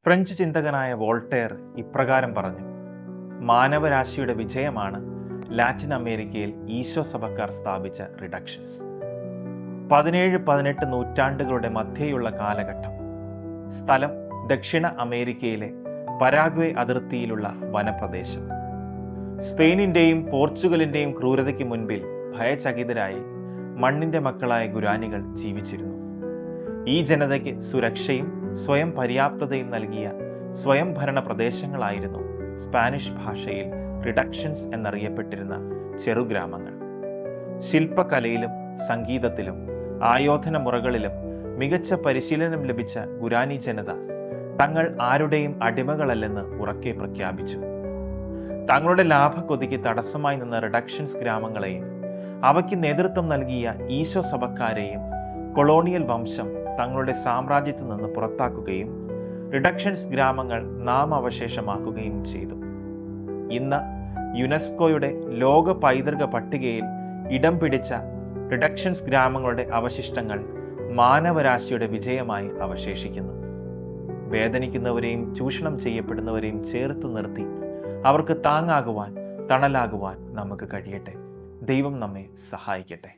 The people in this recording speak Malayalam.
ഫ്രഞ്ച് ചിന്തകനായ വോൾട്ടയർ ഇപ്രകാരം പറഞ്ഞു: മാനവരാശിയുടെ വിജയമാണ് ലാറ്റിൻ അമേരിക്കയിൽ ഈശോ സഭക്കാർ സ്ഥാപിച്ച റിഡക്ഷൻസ്. 17-18 നൂറ്റാണ്ടുകളുടെ മധ്യേയുള്ള കാലഘട്ടം. സ്ഥലം ദക്ഷിണ അമേരിക്കയിലെ പരാഗ്വേ അതിർത്തിയിലുള്ള വനപ്രദേശം. സ്പെയിനിൻ്റെയും പോർച്ചുഗലിൻ്റെയും ക്രൂരതയ്ക്ക് മുൻപിൽ ഭയചകിതരായി മണ്ണിൻ്റെ മക്കളായ ഗുരാനികൾ ജീവിച്ചിരുന്നു. ഈ ജനതയ്ക്ക് സുരക്ഷയും സ്വയം പര്യാപ്തതയും നൽകിയ സ്വയംഭരണ പ്രദേശങ്ങളായിരുന്നു സ്പാനിഷ് ഭാഷയിൽ റിഡക്ഷൻസ് എന്നറിയപ്പെട്ടിരുന്ന ചെറുഗ്രാമങ്ങൾ. ശില്പകലയിലും സംഗീതത്തിലും ആയോധന മുറകളിലും മികച്ച പരിശീലനം ലഭിച്ച ഗുരാനി ജനത തങ്ങൾ ആരുടെയും അടിമകളല്ലെന്ന് ഉറക്കെ പ്രഖ്യാപിച്ചു. തങ്ങളുടെ ലാഭക്കൊതിക്ക് തടസ്സമായി നിന്ന റിഡക്ഷൻസ് ഗ്രാമങ്ങളെയും അവയ്ക്ക് നേതൃത്വം നൽകിയ ഈശോ സഭക്കാരെയും കൊളോണിയൽ വംശം തങ്ങളുടെ സാമ്രാജ്യത്തു നിന്ന് പുറത്താക്കുകയും റിഡക്ഷൻസ് ഗ്രാമങ്ങൾ നാമാവശേഷമാക്കുകയും ചെയ്തു. ഇന്ന് യുനെസ്കോയുടെ ലോക പൈതൃക പട്ടികയിൽ ഇടം പിടിച്ച റിഡക്ഷൻസ് ഗ്രാമങ്ങളുടെ അവശിഷ്ടങ്ങൾ മാനവരാശിയുടെ വിജയമായി അവശേഷിക്കുന്നു. വേദനിക്കുന്നവരെയും ചൂഷണം ചെയ്യപ്പെടുന്നവരെയും ചേർത്ത് നിർത്തി അവർക്ക് താങ്ങാകുവാൻ, തണലാകുവാൻ നമുക്ക് കഴിയട്ടെ. ദൈവം നമ്മെ സഹായിക്കട്ടെ.